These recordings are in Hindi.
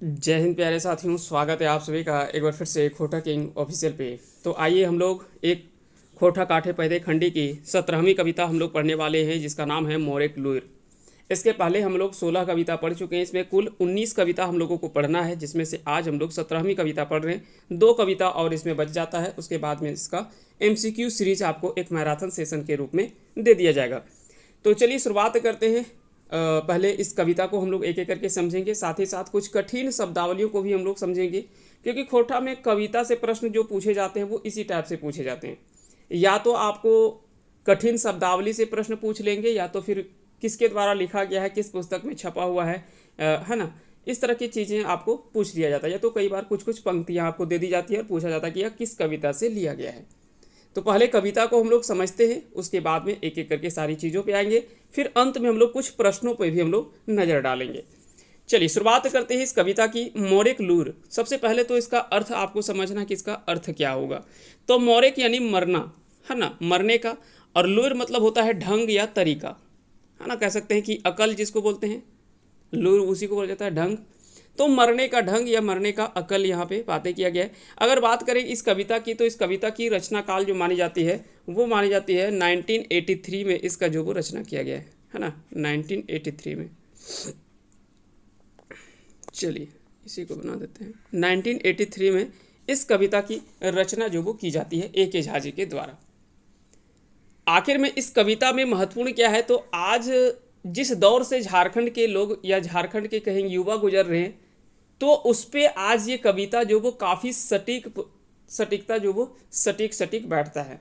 जय हिंद प्यारे साथियों, स्वागत है आप सभी का एक बार फिर से खोटा किंग ऑफिशियल पे। तो आइए हम लोग एक खोटा काठे पैदे खंडी की 17वीं कविता हम लोग पढ़ने वाले हैं, जिसका नाम है मोरेक लुइर। इसके पहले हम लोग 16 कविता पढ़ चुके हैं। इसमें कुल 19 कविता हम लोगों को पढ़ना है, जिसमें से आज हम लोग 17वीं कविता पढ़ रहे हैं। 2 कविता और इसमें बच जाता है, उसके बाद में इसका MCQ सीरीज आपको एक मैराथन सेशन के रूप में दे दिया जाएगा। तो चलिए शुरुआत करते हैं। पहले इस कविता को हम लोग एक एक करके समझेंगे, साथ ही साथ कुछ कठिन शब्दावलियों को भी हम लोग समझेंगे, क्योंकि खोटा में कविता से प्रश्न जो पूछे जाते हैं वो इसी टाइप से पूछे जाते हैं। या तो आपको कठिन शब्दावली से प्रश्न पूछ लेंगे, या तो फिर किसके द्वारा लिखा गया है, किस पुस्तक में छपा हुआ है ना। इस तरह की चीज़ें आपको पूछ लिया जाता है, या तो कई बार कुछ कुछ पंक्तियाँ आपको दे दी जाती है और पूछा जाता है कि यह किस कविता से लिया गया है। तो पहले कविता को हम लोग समझते हैं, उसके बाद में एक एक करके सारी चीज़ों पे आएंगे, फिर अंत में हम लोग कुछ प्रश्नों पर भी हम लोग नज़र डालेंगे। चलिए शुरुआत करते हैं इस कविता की। मोरेक लूर। सबसे पहले तो इसका अर्थ आपको समझना कि इसका अर्थ क्या होगा। तो मोरेक यानी मरना, है ना, मरने का। और लूर मतलब होता है ढंग या तरीका, है ना। कह सकते हैं कि अकल जिसको बोलते हैं, लूर उसी को बोला जाता है ढंग। तो मरने का ढंग या मरने का अकल यहाँ पे बातें किया गया है। अगर बात करें इस कविता की, तो इस कविता की रचना काल जो मानी जाती है वो मानी जाती है 1983 में इसका जो वो रचना किया गया है ना, 1983 में। चलिए इसी को बना देते हैं। 1983 में इस कविता की रचना जो वो की जाती है A.K. झा जी के द्वारा। आखिर में इस कविता में महत्वपूर्ण क्या है, तो आज जिस दौर से झारखंड के लोग या झारखंड के कहीं युवा गुजर रहे हैं, तो उस पर आज ये कविता जो वो काफ़ी सटीकता जो वो सटीक बैठता है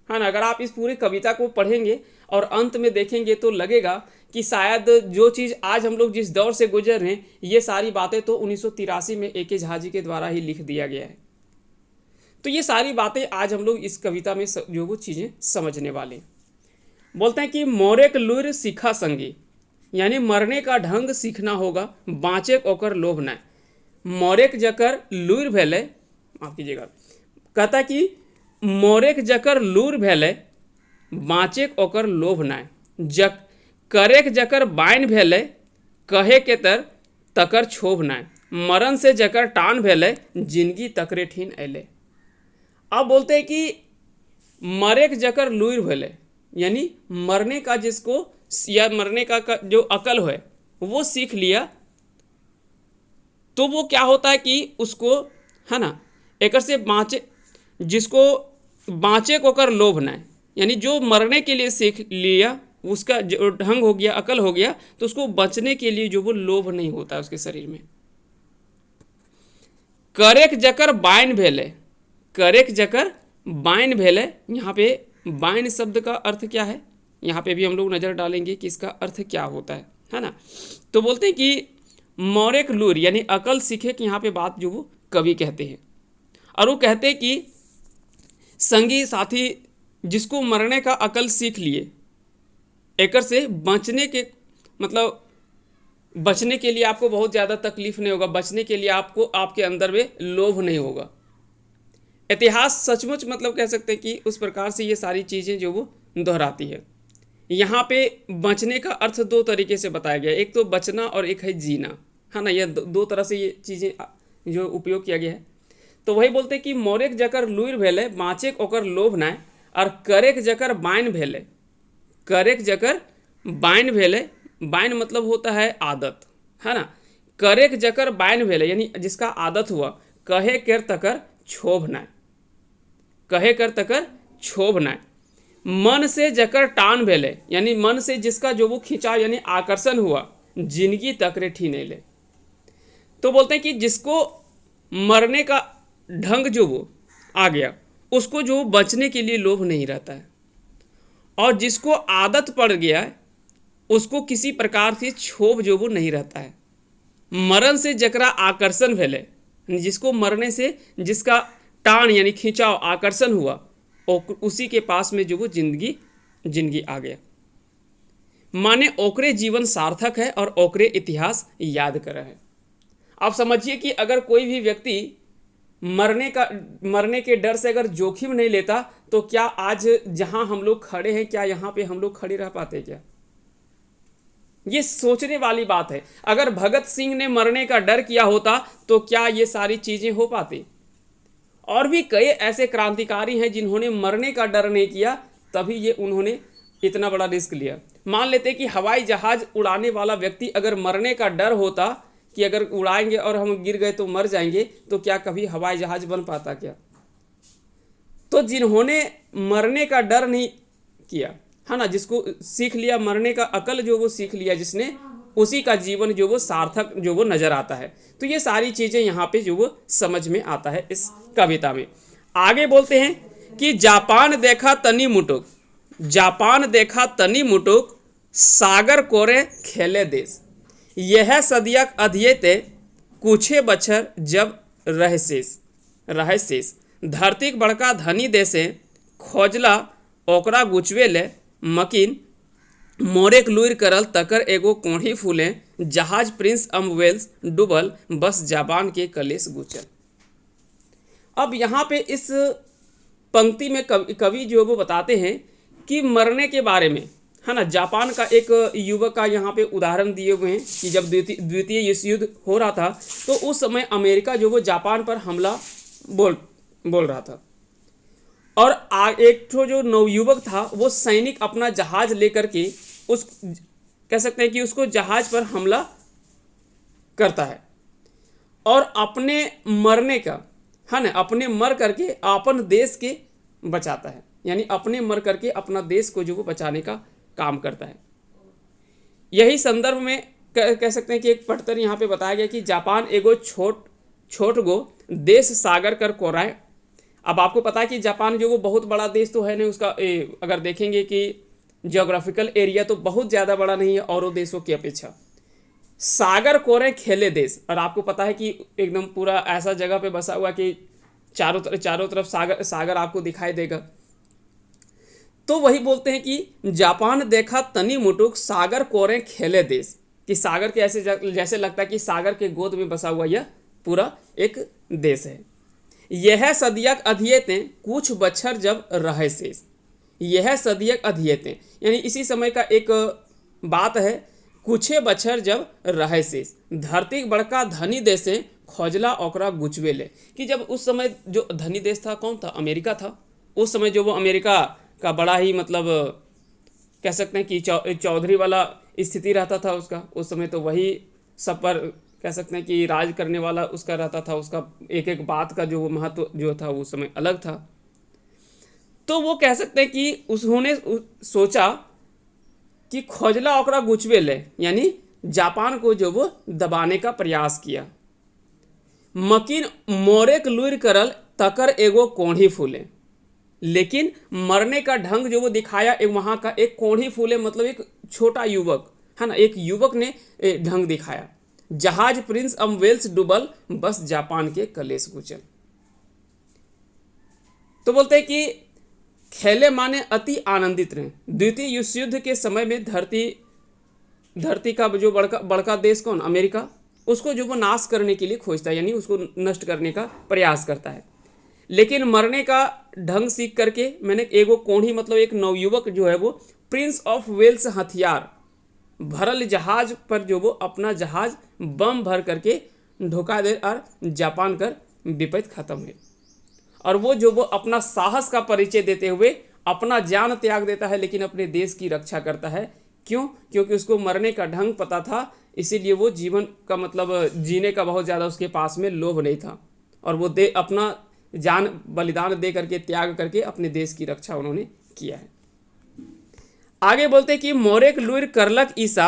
ना। अगर आप इस पूरी कविता को पढ़ेंगे और अंत में देखेंगे तो लगेगा कि शायद जो चीज़ आज हम लोग जिस दौर से गुजर रहे हैं, ये सारी बातें तो 1983 में A.K. झा जी के द्वारा ही लिख दिया गया है। तो ये सारी बातें आज हम लोग इस कविता में जो वो चीज़ें समझने वाले हैं। बोलते हैं कि मोरेक लुर सीखा संगी, यानी मरने का ढंग सीखना होगा, बाँचे ओकर लोभ न। मोरेक जकर लूर भेले, माफ कीजिएगा, कहता कि मोरेक जकर लूर भेले, बाँचे ओकर लोभ न। जक करेक जकर बाइन भेले, कहे के तर तकर क्षोभ न। मरण से जकर टान भेले, जिंदगी तकरे ठीन अले। अब बोलते हैं कि मरेक जकर लूर भेले, यानी मरने का जिसको या मरने का जो अकल है वो सीख लिया, तो वो क्या होता है कि उसको, है ना, एक से बाँचे, जिसको बाँचे को कर लोभ न, यानी जो मरने के लिए सीख लिया उसका जो ढंग हो गया, अकल हो गया, तो उसको बचने के लिए जो वो लोभ नहीं होता उसके शरीर में। करेक जकर बाइन भेले, करेक जकर बाइन भेले, यहाँ पे बाइन शब्द का अर्थ क्या है, यहाँ पे भी हम लोग नज़र डालेंगे कि इसका अर्थ क्या होता है ना। तो बोलते हैं कि मोरेक लूर यानी अकल सीखे, कि यहाँ पे बात जो वो कवि कहते हैं। और वो कहते हैं कि संगी साथी जिसको मरने का अकल सीख लिए, एकर से बचने के मतलब बचने के लिए आपको बहुत ज़्यादा तकलीफ नहीं होगा, बचने के लिए आपको आपके अंदर में लोभ नहीं होगा। इतिहास सचमुच मतलब कह सकते हैं कि उस प्रकार से ये सारी चीज़ें जो वो दोहराती है। यहाँ पे बचने का अर्थ 2 तरीके से बताया गया है, एक तो बचना और एक है जीना, है ना। यह 2 तरह से ये चीज़ें जो उपयोग किया गया है। तो वही बोलते हैं कि मोरेक जकर लुर भेले, बाँचेक ओकर लोभ नाय, और करेक जकर बाइन भेले, करेक जकर बाइन भेले, बाइन मतलब होता है आदत, है ना। करेक जकर बाइन भेले यानी जिसका आदत हुआ, कहे कर तकर क्षोभ नाय, कहे कर तकर क्षोभ नाय। मन से जकर टान भेले, यानी मन से जिसका जो वो खिंचाव यानी आकर्षण हुआ, जिंदगी तकरे ठीने ले। तो बोलते हैं कि जिसको मरने का ढंग जो वो आ गया, उसको जो बचने के लिए लोभ नहीं रहता है, और जिसको आदत पड़ गया है उसको किसी प्रकार से क्षोभ जो वो नहीं रहता है। मरण से जकरा आकर्षण भेले, जिसको मरने से जिसका टान यानी खिंचाव आकर्षण हुआ, और उसी के पास में जो वो जिंदगी आ गया। माने ओकरे जीवन सार्थक है और ओकरे इतिहास याद कर है। आप समझिए कि अगर कोई भी व्यक्ति मरने के डर से अगर जोखिम नहीं लेता, तो क्या आज जहां हम लोग खड़े हैं, क्या यहाँ पे हम लोग खड़े रह पाते क्या? ये सोचने वाली बात है। अगर भगत सिंह ने मरने का डर किया होता तो क्या ये सारी चीजें हो पाती? और भी कई ऐसे क्रांतिकारी हैं जिन्होंने मरने का डर नहीं किया, तभी ये उन्होंने इतना बड़ा रिस्क लिया। मान लेते कि हवाई जहाज उड़ाने वाला व्यक्ति अगर मरने का डर होता कि अगर उड़ाएंगे और हम गिर गए तो मर जाएंगे, तो क्या कभी हवाई जहाज बन पाता क्या? तो जिन्होंने मरने का डर नहीं किया, है ना, जिसको सीख लिया मरने का अकल जो वो सीख लिया जिसने, उसी का जीवन जो वो सार्थक जो वो नजर आता है। तो ये सारी चीजें यहाँ पे जो वो समझ में आता है इस कविता में। आगे बोलते हैं कि जापान देखा तनी मुटुक, जापान देखा तनी मुटुक, सागर कोरे खेले देश, यह सदियक अध्येते कुछे बछर जब रह शेष, धरतीक बड़का धनी देशे खोजला ओकरा गुचवे ले, मकीन मोरेक लुइर करल तकर एगो कोढ़ी फूले, जहाज प्रिंस वेल्स डूबल, बस जापान के कलेश गुचल। अब यहाँ पे इस पंक्ति में कवि जो वो बताते हैं कि मरने के बारे में, है ना, जापान का एक युवक का यहाँ पे उदाहरण दिए हुए हैं कि जब द्वितीय विश्व युद्ध हो रहा था तो उस समय अमेरिका जो वो जापान पर हमला बोल रहा था, और एक तो जो नवयुवक था वो सैनिक अपना जहाज लेकर के उस कह सकते हैं कि उसको जहाज पर हमला करता है और अपने मरने का, है ना, अपने मर करके अपन देश के बचाता है, यानी अपने मर करके अपना देश को जो वो बचाने का काम करता है। यही संदर्भ में कह सकते हैं कि एक पटतर यहाँ पे बताया गया कि जापान एगो छोट गो देश सागर कर कोराए। अब आपको पता है कि जापान जो वो बहुत बड़ा देश तो है नहीं, उसका अगर देखेंगे कि जियोग्राफिकल एरिया तो बहुत ज़्यादा बड़ा नहीं है औरों देशों की अपेक्षा। सागर कोरे खेले देश, और आपको पता है कि एकदम पूरा ऐसा जगह पे बसा हुआ कि चारों तरफ सागर आपको दिखाई देगा। तो वही बोलते हैं कि जापान देखा तनी मुटुक, सागर कोरे खेले देश, कि सागर के ऐसे जैसे लगता है कि सागर के गोद में बसा हुआ यह पूरा एक देश है। यह सदियक अध्येते कुछ बच्छर जब रहे शेष, यह सदियक अध्येते यानी इसी समय का एक बात है, कुछे बच्छर जब रहे शेष, धरती बड़का धनी देशे खोजला ओकरा गुचवे ले, कि जब उस समय जो धनी देश था कौन था? अमेरिका था। उस समय जो वो अमेरिका का बड़ा ही मतलब कह सकते हैं कि चौधरी वाला स्थिति रहता था उसका, उस समय तो वही सब पर कह सकते हैं कि राज करने वाला उसका रहता था, उसका एक एक बात का जो महत्व जो था उस समय अलग था। तो वो कह सकते हैं कि उन्होंने सोचा कि खोजला ओकरा गुचवे ले, यानी जापान को जो वो दबाने का प्रयास किया। मकीन मोरेक लुइर करल तकर एगो कोढ़ी फूले, लेकिन मरने का ढंग जो वो दिखाया एक वहाँ का एक कोढ़ी फूले, मतलब एक छोटा युवक, है ना, एक युवक ने ढंग दिखाया। जहाज प्रिंस वेल्स डूबल, बस जापान के कलेश गुचल। तो बोलते हैं कि खेले माने अति आनंदित रहे। द्वितीय विश्व युद्ध के समय में धरती का जो बड़का देश कौन? अमेरिका, उसको जो वो नाश करने के लिए खोजता है, यानी उसको नष्ट करने का प्रयास करता है। लेकिन मरने का ढंग सीख करके मैंने एगो कोढ़ी मतलब एक नवयुवक जो है वो प्रिंस ऑफ वेल्स हथियार भरल जहाज पर जो वो अपना जहाज बम भर करके ढुका दे और जापान कर विपद खत्म है। और वो जो वो अपना साहस का परिचय देते हुए अपना जान त्याग देता है, लेकिन अपने देश की रक्षा करता है। क्यों? क्योंकि उसको मरने का ढंग पता था, इसीलिए वो जीवन का मतलब जीने का बहुत ज़्यादा उसके पास में लोभ नहीं था, और वो अपना जान बलिदान दे करके त्याग करके अपने देश की रक्षा उन्होंने किया है। आगे बोलते कि मोरेक लुइर करलक ईसा,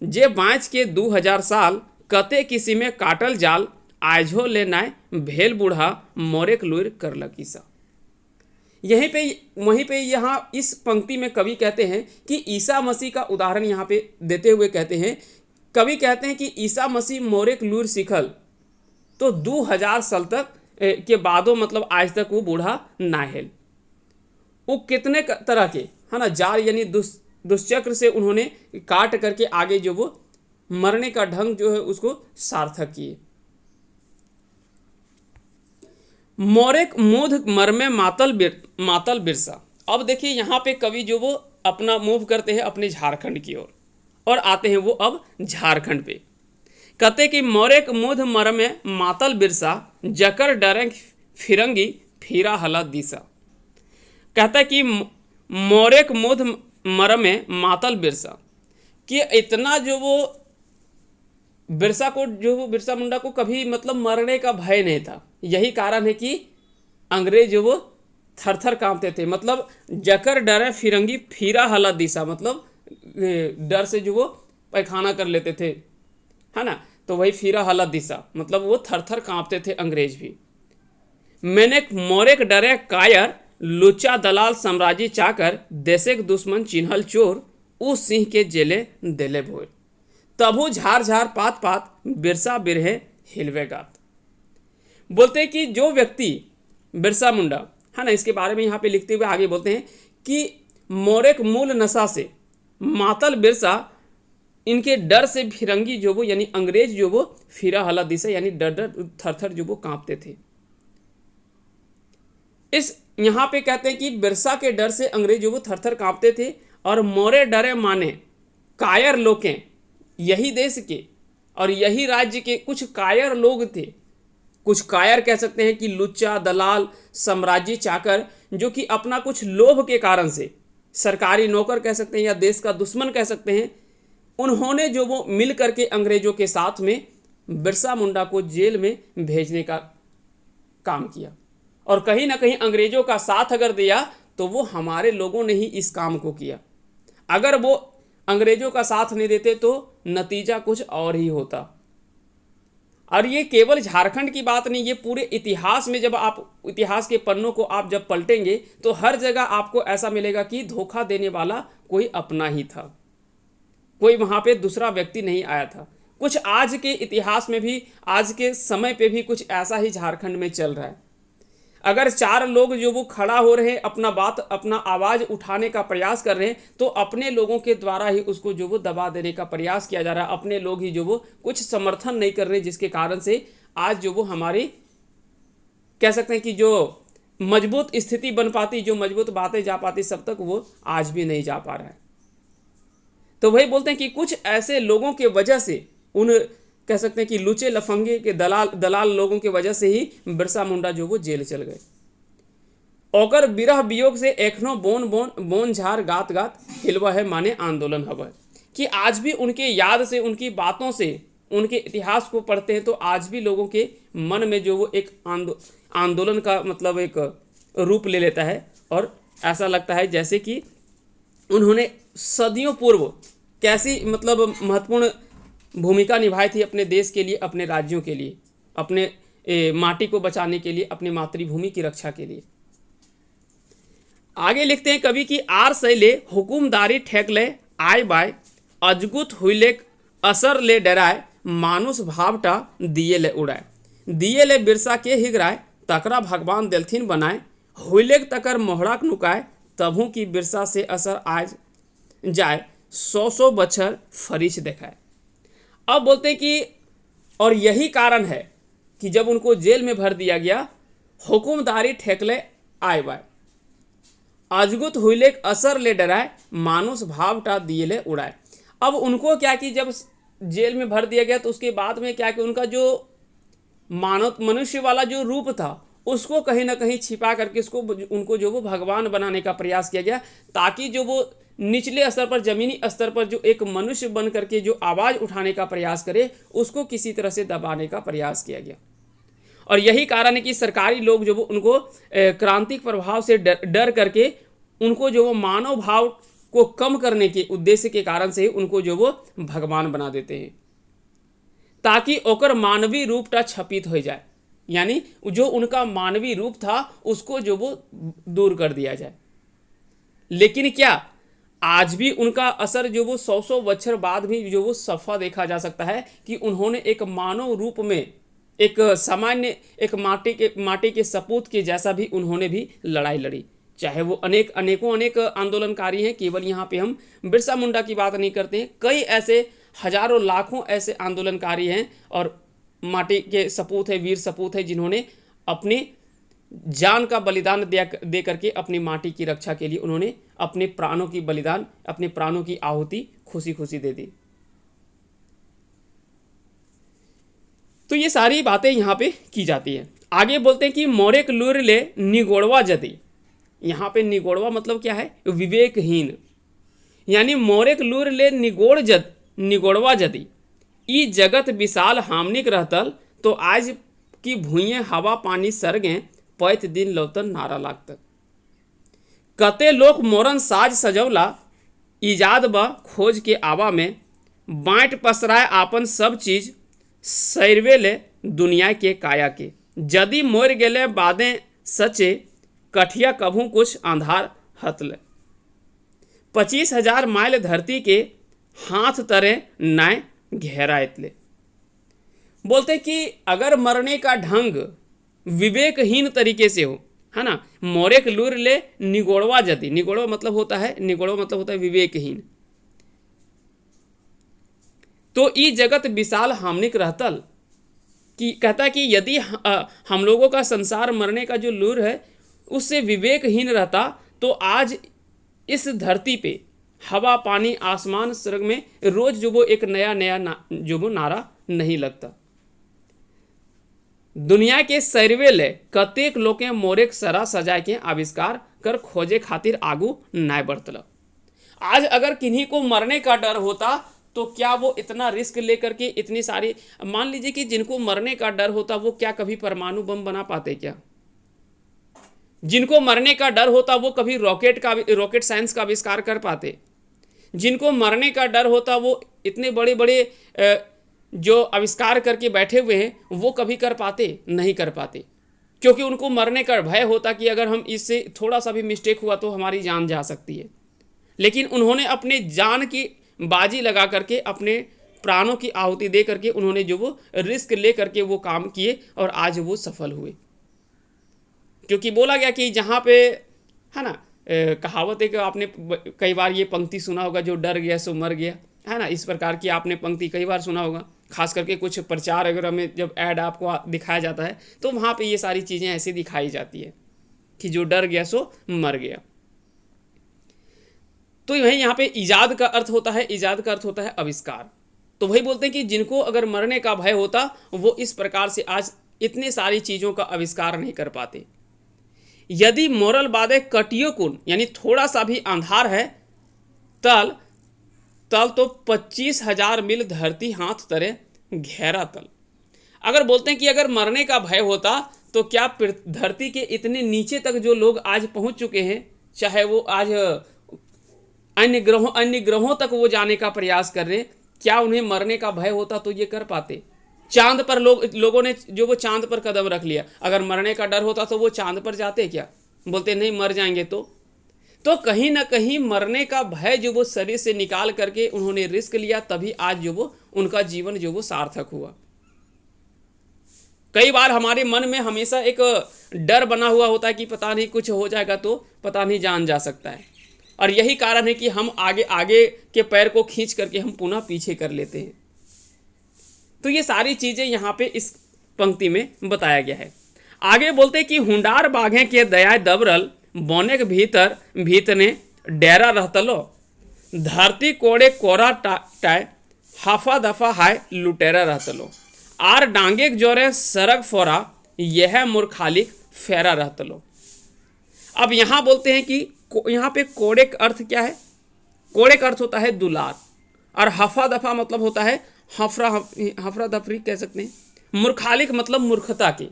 जे बाँच के 2000 साल, कते किसी में काटल जाल, आजो ले नाय भेल बूढ़ा, मोरेक लुइर करलक ईसा। वहीं पे यहाँ इस पंक्ति में कवि कहते हैं कि ईसा मसीह का उदाहरण यहाँ पे देते हुए कहते हैं, कवि कहते हैं कि ईसा मसीह मोरेक लुइर सीखल तो 2000 साल तक के बादो मतलब आज तक वो बूढ़ा ना हेल। वो कितने तरह के, है ना, जाल यानी दुष्चक्र से उन्होंने काट करके आगे जो वो मरने का ढंग जो है उसको सार्थक किए। मोरेक मूध मरमे मातल बिरसा। अब देखिए यहाँ पे कवि जो वो अपना मूव करते हैं अपने झारखंड की ओर, और आते हैं वो अब झारखंड पे। कहते कि मोरे के मुध मर में मातल बिरसा, जकर डरे फिरंगी फिरा हला दिशा। कहता है कि मोरे के मुध मर में मातल बिरसा, कि इतना जो वो बिरसा मुंडा को कभी मतलब मरने का भय नहीं था। यही कारण है कि अंग्रेज जो वो थर थर कांपते थे। मतलब जकर डरे फिरंगी फिरा हला दिशा, मतलब डर से जो वो पैखाना कर लेते थे, है ना। तो वही फिरा हला दिशा मतलब वो थर थर कांपते थे अंग्रेज भी। मैंने मोरेक डरे कायर, लुच्चा दलाल साम्राज्य चाकर, देशे के दुश्मन चिन्हल चोर, उस सिंह के जेले देले भोर। तभु झार झार पात पात, बिरसा बिरहे हिलवे गात। बोलते हैं कि जो व्यक्ति बिरसा मुंडा, है ना, इसके बारे में यहाँ पे लिखते हुए आगे बोलते हैं कि मोरेक मूल नशा से मातल बिरसा, इनके डर से फिरंगी जो वो यानी अंग्रेज जो वो फिरा हला दिशा यानी डर डर थर थर जो वो कांपते थे। इस यहाँ पे कहते हैं कि बिरसा के डर से अंग्रेज जो वो थर थर कांपते थे। और मोरे डरे माने कायर लोकें, यही देश के और यही राज्य के कुछ कायर लोग थे। कुछ कायर कह सकते हैं कि लुच्चा दलाल साम्राज्य चाकर, जो कि अपना कुछ लोभ के कारण से, सरकारी नौकर कह सकते हैं या देश का दुश्मन कह सकते हैं, उन्होंने जो वो मिल करके अंग्रेजों के साथ में बिरसा मुंडा को जेल में भेजने का काम किया। और कहीं ना कहीं अंग्रेजों का साथ अगर दिया तो वो हमारे लोगों ने ही इस काम को किया। अगर वो अंग्रेजों का साथ नहीं देते तो नतीजा कुछ और ही होता। और ये केवल झारखंड की बात नहीं, ये पूरे इतिहास में जब आप इतिहास के पन्नों को आप जब पलटेंगे तो हर जगह आपको ऐसा मिलेगा कि धोखा देने वाला कोई अपना ही था, कोई वहां पे दूसरा व्यक्ति नहीं आया था। कुछ आज के इतिहास में भी, आज के समय पे भी कुछ ऐसा ही झारखंड में चल रहा है। अगर चार लोग जो वो खड़ा हो रहे हैं, अपना आवाज उठाने का प्रयास कर रहे हैं, तो अपने लोगों के द्वारा ही उसको जो वो दबा देने का प्रयास किया जा रहा है। अपने लोग ही जो वो कुछ समर्थन नहीं कर रहे, जिसके कारण से आज जो वो हमारी कह सकते हैं कि जो मजबूत स्थिति बन पाती, जो मजबूत बातें जा पाती, सब तक वो आज भी नहीं जा पा रहा है। तो वही बोलते हैं कि कुछ ऐसे लोगों के वजह से, उन कह सकते हैं कि लुचे लफंगे के दलाल लोगों की वजह से ही बिरसा मुंडा जो वो जेल चल गए। ओकर बिरह वियोग से एखनो बोन झार गात गात हिलवा है माने आंदोलन हवा। कि आज भी उनके याद से, उनकी बातों से, उनके इतिहास को पढ़ते हैं तो आज भी लोगों के मन में जो वो एक आंदोलन का मतलब एक रूप ले लेता है। और ऐसा लगता है जैसे कि उन्होंने सदियों पूर्व कैसी मतलब महत्वपूर्ण भूमिका निभाई थी अपने देश के लिए, अपने राज्यों के लिए, अपने माटी को बचाने के लिए, अपनी मातृभूमि की रक्षा के लिए। आगे लिखते हैं कवि की आर सैले हुकुमदारी ठेक ले आय बाय, अजगुत हुईले असर ले डराए, मानुष भावटा दिए ले उड़ाए। दिए ले बिरसा के हिगराए, तकरा भगवान देलथिन बनाए, हुईले तकर मोहड़ाक नुकाए, तभू की बिरसा से असर आज जाए, 100 बछर फरीच देखाए। अब बोलते हैं कि और यही कारण है कि जब उनको जेल में भर दिया गया, हुकुमदारी ठेकले आय बाय, अजगुत हुईले असर ले डराए, मानुष भावटा दिए ले उड़ाए। अब उनको क्या कि जब जेल में भर दिया गया तो उसके बाद में क्या कि उनका जो मनुष्य वाला जो रूप था उसको कहीं ना कहीं छिपा करके उनको जो वो भगवान बनाने का प्रयास किया गया, ताकि जो वो निचले स्तर पर, जमीनी स्तर पर जो एक मनुष्य बन करके जो आवाज़ उठाने का प्रयास करे, उसको किसी तरह से दबाने का प्रयास किया गया। और यही कारण है कि सरकारी लोग जो वो उनको क्रांतिक प्रभाव से डर करके उनको जो वो मानव भाव को कम करने के उद्देश्य के कारण से उनको जो वो भगवान बना देते हैं, ताकि ओकर मानवीय रूपटा छपित हो जाए, यानी जो उनका मानवीय रूप था उसको जो वो दूर कर दिया जाए। लेकिन क्या आज भी उनका असर जो वो 100 बछर बाद भी जो वो सफा देखा जा सकता है कि उन्होंने एक मानव रूप में, एक सामान्य, एक माटी के सपूत के जैसा भी उन्होंने भी लड़ाई लड़ी। चाहे वो अनेक आंदोलनकारी हैं, केवल यहाँ पे हम बिरसा मुंडा की बात नहीं करते हैं, कई ऐसे हजारों लाखों ऐसे आंदोलनकारी हैं और माटी के सपूत है, वीर सपूत है, जिन्होंने अपने जान का बलिदान दे करके अपनी माटी की रक्षा के लिए उन्होंने अपने प्राणों की बलिदान, अपने प्राणों की आहुति खुशी खुशी दे दी। तो ये सारी बातें यहाँ पे की जाती है। आगे बोलते हैं कि मोरेक लूर ले निगोड़वा जदी। यहाँ पे निगोड़वा मतलब क्या है? विवेकहीन। यानी मोरेक लूर ले निगोड़वा जदी ई जगत विशाल हामनिक रहतल तो आज की भूइये हवा पानी सरगे पैत दिन लौतन नारा लागत। कते लोग मोरन साज सजौला इजाद ब खोज के आवा में बाँट पसराए आपन सब चीज सैरवे ले दुनिया के काया के। जदि मोर गेले बादे सचे कठिया कभू कुछ अंधार हतले। 25,000 माइल धरती के हाथ तरे नाय घेरा इतले। बोलते कि अगर मरने का ढंग विवेकहीन तरीके से हो, है ना, मोरेक लूर ले निगोड़वा जदी। निगोड़वा मतलब होता है विवेकहीन। तो ई जगत विशाल हामनिक रहतल, कि कहता है कि यदि हम लोगों का संसार मरने का जो लूर है उससे विवेकहीन रहता तो आज इस धरती पे हवा पानी आसमान स्वर्ग में रोज जो वो एक नया जो वो नारा नहीं लगता। दुनिया के सैरवे ले कतेक लोके मोरेक सरा सजाए के आविष्कार कर खोजे खातिर आगू नाय बढ़तल। आज अगर किन्हीं को मरने का डर होता तो क्या वो इतना रिस्क लेकर के इतनी सारी, मान लीजिए कि जिनको मरने का डर होता वो क्या कभी परमाणु बम बना पाते? क्या जिनको मरने का डर होता वो कभी रॉकेट साइंस का आविष्कार कर पाते? जिनको मरने का डर होता वो इतने बड़े बड़े जो आविष्कार करके बैठे हुए हैं वो कभी कर पाते? नहीं कर पाते, क्योंकि उनको मरने का भय होता कि अगर हम इससे थोड़ा सा भी मिस्टेक हुआ तो हमारी जान जा सकती है। लेकिन उन्होंने अपने जान की बाजी लगा करके, अपने प्राणों की आहुति दे करके उन्होंने जो वो रिस्क ले करके वो काम किए और आज वो सफल हुए। क्योंकि बोला गया कि जहाँ पे, है ना, कहावत है कि आपने कई बार ये पंक्ति सुना होगा, जो डर गया सो मर गया, है ना, इस प्रकार की आपने पंक्ति कई बार सुना होगा। खास करके कुछ प्रचार वगैरह में जब ऐड आपको दिखाया जाता है तो वहाँ पे ये सारी चीज़ें ऐसे दिखाई जाती है कि जो डर गया सो मर गया। तो वही यहाँ पे इजाद का अर्थ होता है आविष्कार। तो वही बोलते हैं कि जिनको अगर मरने का भय होता वो इस प्रकार से आज इतनी सारी चीज़ों का आविष्कार नहीं कर पाते। यदि मोरल बादे कटियो कुन, यानी थोड़ा सा भी अंधार है, तल तो 25,000 मील धरती हाथ तरे घेरा तल। अगर बोलते हैं कि अगर मरने का भय होता तो क्या धरती के इतने नीचे तक जो लोग आज पहुंच चुके हैं, चाहे वो आज अन्य ग्रहों तक वो जाने का प्रयास कर रहे हैं, क्या उन्हें मरने का भय होता तो ये कर पाते? चांद पर लोगों ने जो वो चांद पर कदम रख लिया, अगर मरने का डर होता तो वो चांद पर जाते? क्या बोलते नहीं, मर जाएंगे। तो कहीं ना कहीं मरने का भय जो वो शरीर से निकाल करके उन्होंने रिस्क लिया, तभी आज जो वो उनका जीवन जो वो सार्थक हुआ। कई बार हमारे मन में हमेशा एक डर बना हुआ होता है कि पता नहीं कुछ हो जाएगा तो पता नहीं जान जा सकता है, और यही कारण है कि हम आगे के पैर को खींच करके हम पुनः पीछे कर लेते हैं। तो ये सारी चीजें यहाँ पे इस पंक्ति में बताया गया है। आगे बोलते कि हुंडार बाघे के दया दबरल बोने के भीतने डेरा रहतलो धरती कोड़े कोरा टाय हाफा दफा हाय लुटेरा रहतलो आर डांगे जोरे सरग फोरा यह मूर्खालिक फेरा रहतलो। अब यहाँ बोलते हैं कि यहाँ पे कोड़े का अर्थ क्या है? कोड़े का अर्थ होता है दुलार, और हफा दफा मतलब होता है हफरा दफरी कह सकते हैं। मूर्खालिक मतलब मूर्खता की।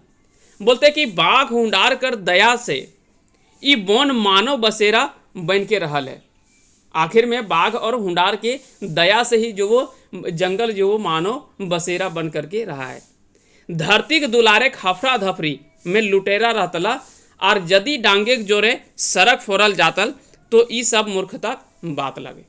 बोलते कि बाघ हुंडार कर दया से ई बोन मानव बसेरा बन के रहल है। आखिर में बाघ और हुंडार के दया से ही जो वो जंगल जो वो मानव बसेरा बन करके रहा है। धरती के दुलारे हफरा धफरी में लुटेरा रहतला और जदी डांगे जोरे सरक फोरल जातल तो ई सब मूर्खता बात लगे।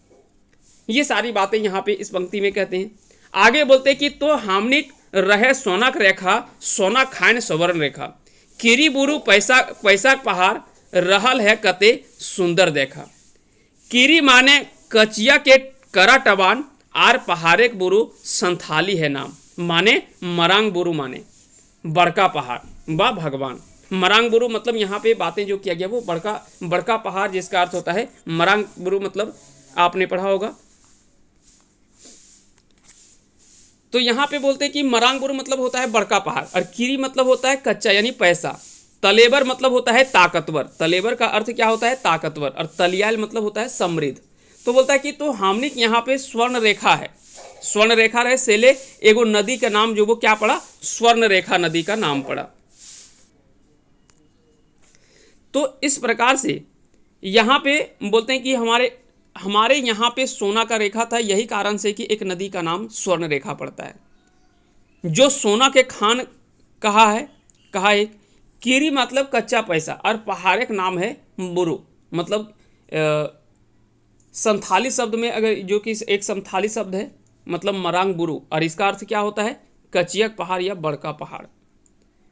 ये सारी बातें यहाँ पे इस पंक्ति में कहते हैं। आगे बोलते कि तो हामनिक रहे सोनक रेखा सोना खान सवर्ण रेखा किरी बुरु पैसा पहाड़ रहल है कते सुंदर देखा। किरी माने कचिया के करा टबान आर पहाड़े बुरु संथाली है नाम, माने मरांग बुरु माने बड़का पहाड़ व भगवान। मरांग बुरु मतलब यहाँ पे बातें जो किया गया वो बड़का पहाड़, जिसका अर्थ होता है मरांग बुरु मतलब आपने पढ़ा होगा तो यहाँ पे बोलते हैं कि मरांगबुरु मतलब होता है बड़का पहाड़, और कीरी मतलब होता है कच्चा यानी पैसा, तलेबर मतलब होता है ताकतवर, तलेबर का अर्थ क्या होता है ताकतवर, और तलियाल मतलब होता है समृद्ध। तो बोलता है कि तो हामनिक यहाँ पे स्वर्ण रेखा है, स्वर्ण रेखा रहे सेले एगो नदी का नाम जो वो क्या पड़ा, स्वर्ण रेखा नदी का नाम पड़ा। तो इस प्रकार से यहाँ पे बोलते हैं कि हमारे यहाँ पे सोना का रेखा था, यही कारण से कि एक नदी का नाम स्वर्ण रेखा पड़ता है। जो सोना के खान कहा एक कीरी मतलब कच्चा पैसा, और पहाड़ एक नाम है बुरु मतलब संथाली शब्द में अगर जो कि एक संथाली शब्द है मतलब मरांग बुरु, और इसका अर्थ क्या होता है कचियक पहाड़ या बड़का पहाड़।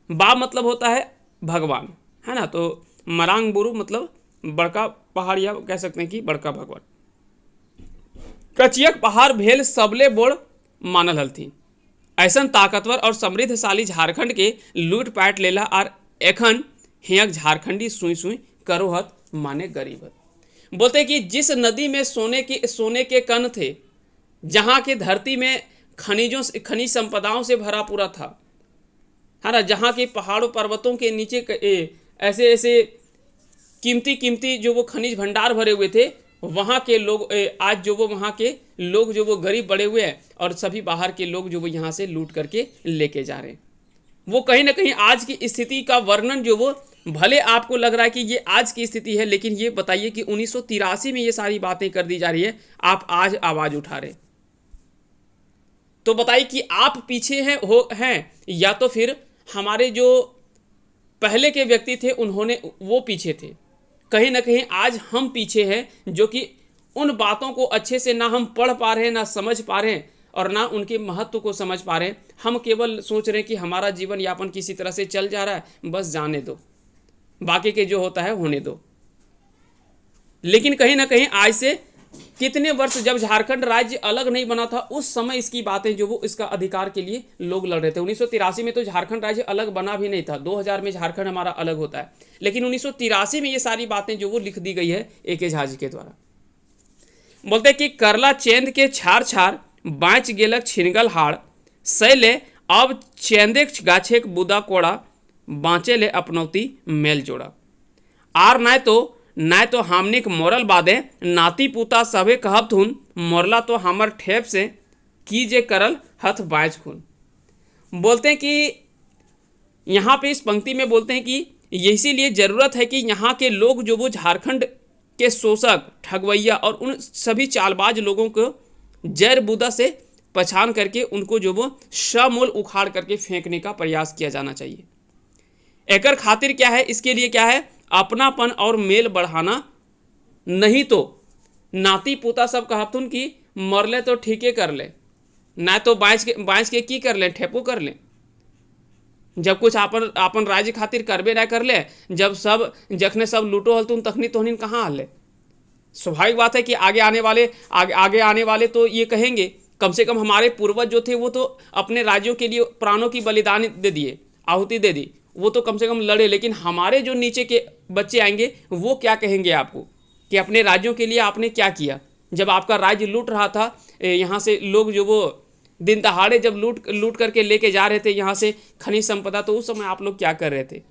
बा मतलब होता है भगवान, है ना, तो मरांग बुरु मतलब बड़का पहाड़ या कह सकते हैं कि बड़का भगवान। कचियक पहाड़ भेल सबले बोड़ मानल हलथी, ऐसन ताकतवर और समृद्धशाली झारखंड के लूट पाट लेला, और एखन हियक झारखंडी सुई सुई करोहत माने गरीबत। बोलते कि जिस नदी में सोने के कण थे, जहाँ की धरती में खनिज संपदाओं से भरा पूरा था, है ना, जहाँ के पहाड़ों पर्वतों के नीचे ऐसे ऐसे कीमती जो वो खनिज भंडार भरे हुए थे, वहाँ के लोग आज जो वो वहाँ के लोग जो वो गरीब बड़े हुए हैं, और सभी बाहर के लोग जो वो यहाँ से लूट करके लेके जा रहे हैं। वो कहीं ना कहीं आज की स्थिति का वर्णन जो वो भले आपको लग रहा है कि ये आज की स्थिति है, लेकिन ये बताइए कि 1983 में ये सारी बातें कर दी जा रही है, आप आज आवाज उठा रहे, तो बताइए कि आप पीछे हैं या तो फिर हमारे जो पहले के व्यक्ति थे उन्होंने वो पीछे थे। कहीं ना कहीं आज हम पीछे हैं, जो कि उन बातों को अच्छे से ना हम पढ़ पा रहे हैं, ना समझ पा रहे हैं, और ना उनके महत्व को समझ पा रहे हैं। हम केवल सोच रहे हैं कि हमारा जीवन यापन किसी तरह से चल जा रहा है, बस जाने दो, बाकी के जो होता है होने दो। लेकिन कहीं ना कहीं आज से कितने वर्ष जब झारखंड राज्य अलग नहीं बना था, उस समय इसकी बातें जो वो इसका अधिकार के लिए लोग लड़ रहे थे। 1983 में तो झारखंड राज्य अलग बना भी नहीं था, 2000 में झारखंड हमारा अलग होता है, लेकिन 1983 में ये सारी बातें जो वो लिख दी गई है ए.के. झा जी के द्वारा। बोलते कि करला चेंद के छार छार बाँच गेलक छिनगल हाड़, सैले अब चेंदे गाछे बुदा कोड़ा, बाँचे ले अपनौती मेल जोड़ा। आर नाय तो हमनिक मोरल बादे नाती पुता सभे कहब थुन, मोरला तो हमर ठेप से की जे करल हथ बाँच खून। बोलते हैं कि यहाँ पे इस पंक्ति में बोलते हैं कि इसीलिए ज़रूरत है कि यहाँ के लोग जो वो झारखंड के शोषक, ठगवैया और उन सभी चालबाज लोगों को जड़ बूदा से पहचान करके उनको जो वो समूल उखाड़ करके फेंकने का प्रयास किया जाना चाहिए। एकर खातिर क्या है, इसके लिए क्या है, अपनापन और मेल बढ़ाना, नहीं तो नाती पोता सब कहतुन कि मरले तो ठीके कर ले, ना तो बाँच के की कर ले, ठेपो कर ले। जब कुछ आपन राज्य खातिर करबे ना कर ले, जब सब जखने सब लूटो हलतुन तखनी तोहनी कहाँ हले। स्वाभाविक बात है कि आगे आने वाले तो ये कहेंगे, कम से कम हमारे पूर्वज जो थे वो तो अपने राज्यों के लिए प्राणों की बलिदान दे दिए, आहुति दे दी, वो तो कम से कम लड़े। लेकिन हमारे जो नीचे के बच्चे आएंगे वो क्या कहेंगे आपको कि अपने राज्यों के लिए आपने क्या किया। जब आपका राज्य लूट रहा था, यहाँ से लोग जो वो दिन दहाड़े जब लूट करके लेके जा रहे थे यहाँ से खनिज संपदा, तो उस समय आप लोग क्या कर रहे थे?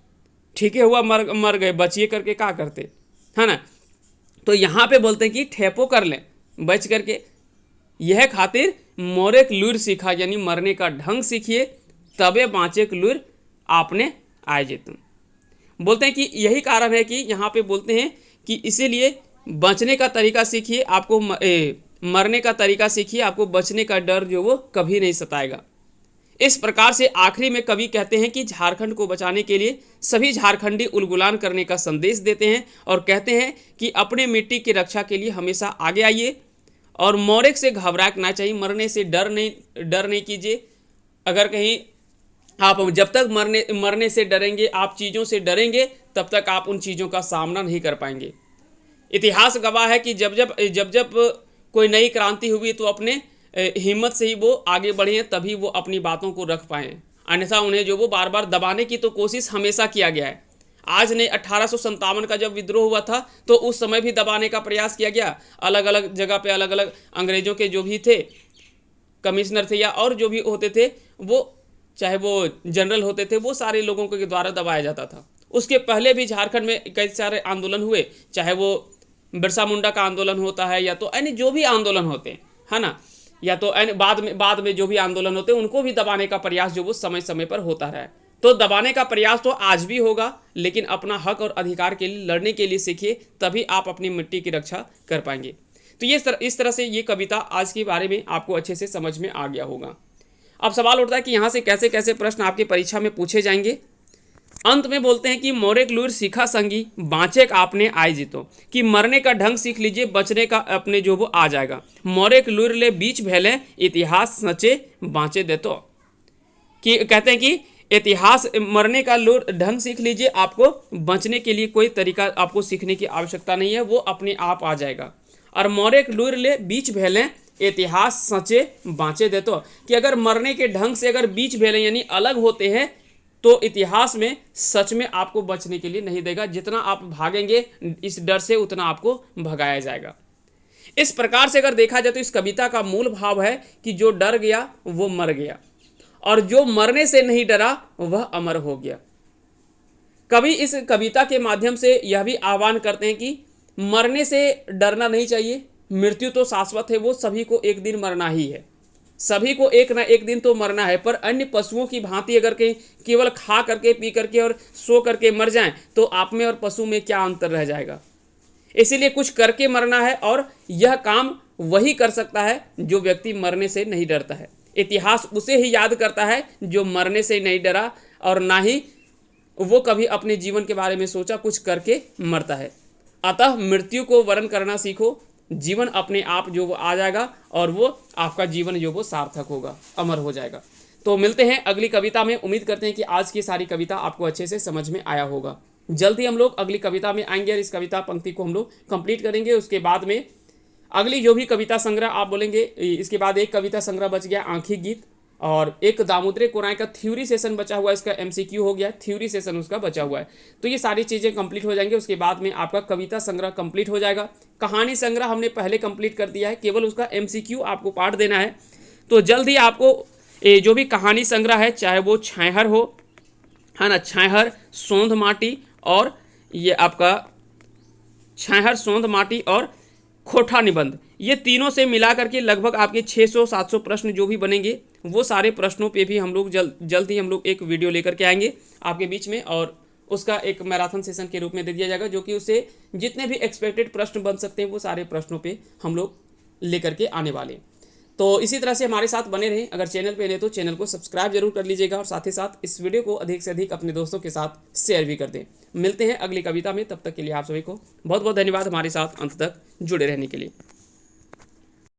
ठीक है हुआ मर गए, बचिए करके क्या करते, है ना। तो यहाँ पे बोलते हैं कि ठेपो कर लें बच करके, यह खातिर मोरे लूर सीखा, यानी मरने का ढंग सीखिए, तबे बाँचे लूर आपने आए जे तुम। बोलते हैं कि यही कारण है कि यहाँ पे बोलते हैं कि इसीलिए बचने का तरीका सीखिए, आपको मरने का तरीका सीखिए, आपको बचने का डर जो वो कभी नहीं सताएगा। इस प्रकार से आखिरी में कवि कहते हैं कि झारखंड को बचाने के लिए सभी झारखंडी उलगुलान करने का संदेश देते हैं और कहते हैं कि अपने मिट्टी की रक्षा के लिए हमेशा आगे आइए और मौरेक से घबराहट ना चाहिए, मरने से डर नहीं कीजिए। अगर कहीं आप जब तक मरने से डरेंगे, आप चीज़ों से डरेंगे, तब तक आप उन चीज़ों का सामना नहीं कर पाएंगे। इतिहास गवाह है कि जब जब कोई नई क्रांति हुई तो अपने हिम्मत से ही वो आगे बढ़े हैं, तभी वो अपनी बातों को रख पाए, अन्यथा उन्हें जो वो बार बार दबाने की तो कोशिश हमेशा किया गया है। आज नहीं, 1857 का जब विद्रोह हुआ था तो उस समय भी दबाने का प्रयास किया गया, अलग अलग जगह पे अलग अलग अंग्रेजों के जो भी थे कमिश्नर थे या और जो भी होते थे, वो चाहे वो जनरल होते थे, वो सारे लोगों के द्वारा दबाया जाता था। उसके पहले भी झारखंड में कई सारे आंदोलन हुए, चाहे वो बिरसा मुंडा का आंदोलन होता है या तो अन्य जो भी आंदोलन होते हैं, है ना, या तो अन्य बाद में जो भी आंदोलन होते हैं उनको भी दबाने का प्रयास जो वो समय समय पर होता रहा है। तो दबाने का प्रयास तो आज भी होगा, लेकिन अपना हक और अधिकार के लिए लड़ने के लिए सीखिए, तभी आप अपनी मिट्टी की रक्षा कर पाएंगे। तो ये इस तरह से ये कविता आज के बारे में आपको अच्छे से समझ में आ गया होगा। अब सवाल उठता है कि यहाँ से कैसे कैसे प्रश्न आपकी परीक्षा में पूछे जाएंगे। अंत में बोलते हैं कि मोरेक लूर सीखा संगी बाँचे आपने आए जीतो, कि मरने का ढंग सीख लीजिए, बचने का अपने जो वो आ जाएगा। मोरेक लूर ले बीच भैले इतिहास सचे बाँचे देतो, कि कहते हैं कि इतिहास मरने का लूर ढंग सीख लीजिए, आपको बचने के लिए कोई तरीका आपको सीखने की आवश्यकता नहीं है, वो अपने आप आ जाएगा। और मोरेक लूर ले बीच भैले इतिहास सचे बाँचे देतो, कि अगर मरने के ढंग से अगर बीच भैले यानी अलग होते हैं तो इतिहास में सच में आपको बचने के लिए नहीं देगा। जितना आप भागेंगे इस डर से, उतना आपको भगाया जाएगा। इस प्रकार से अगर देखा जाए तो इस कविता का मूल भाव है कि जो डर गया वो मर गया, और जो मरने से नहीं डरा वह अमर हो गया। कवि इस कविता के माध्यम से यह भी आह्वान करते हैं कि मरने से डरना नहीं चाहिए। मृत्यु तो शाश्वत है, वो सभी को एक दिन मरना ही है, सभी को एक ना एक दिन तो मरना है। पर अन्य पशुओं की भांति अगर कहीं केवल खा करके, पी करके और सो करके मर जाएं तो आप में और पशु में क्या अंतर रह जाएगा। इसीलिए कुछ करके मरना है, और यह काम वही कर सकता है जो व्यक्ति मरने से नहीं डरता है। इतिहास उसे ही याद करता है जो मरने से नहीं डरा, और ना ही वो कभी अपने जीवन के बारे में सोचा, कुछ करके मरता है। अतः मृत्यु को वरण करना सीखो, जीवन अपने आप जो वो आ जाएगा, और वो आपका जीवन जो वो सार्थक होगा, अमर हो जाएगा। तो मिलते हैं अगली कविता में। उम्मीद करते हैं कि आज की सारी कविता आपको अच्छे से समझ में आया होगा। जल्द ही हम लोग अगली कविता में आएंगे और इस कविता पंक्ति को हम लोग कंप्लीट करेंगे। उसके बाद में अगली जो भी कविता संग्रह आप बोलेंगे, इसके बाद एक कविता संग्रह बच गया आंखी गीत, और एक दामोदर कोराय का थ्योरी सेशन बचा हुआ है, इसका MCQ हो गया, थ्योरी सेशन उसका बचा हुआ है। तो ये सारी चीज़ें कंप्लीट हो जाएंगे। उसके बाद में आपका कविता संग्रह कंप्लीट हो जाएगा। कहानी संग्रह हमने पहले कंप्लीट कर दिया है, केवल उसका MCQ आपको पाठ देना है। तो जल्द ही आपको जो भी कहानी संग्रह है, चाहे वो छैहर हो, है ना, छैहर, सोंध माटी, और ये आपका छैहर, सोंध माटी और खोठा निबंध, ये तीनों से मिला करके लगभग आपके 600-700 प्रश्न जो भी बनेंगे, वो सारे प्रश्नों पे भी हम लोग जल्द ही हम लोग एक वीडियो लेकर के आएंगे आपके बीच में, और उसका एक मैराथन सेशन के रूप में दे दिया जाएगा, जो कि उससे जितने भी एक्सपेक्टेड प्रश्न बन सकते हैं वो सारे प्रश्नों पे हम लोग लेकर के आने वाले हैं। तो इसी तरह से हमारे साथ बने रहें। अगर चैनल पे नहीं तो चैनल को सब्सक्राइब जरूर कर लीजिएगा, और साथ ही साथ इस वीडियो को अधिक से अधिक अपने दोस्तों के साथ शेयर भी कर दें। मिलते हैं अगली कविता में, तब तक के लिए आप सभी को बहुत बहुत धन्यवाद हमारे साथ अंत तक जुड़े रहने के लिए।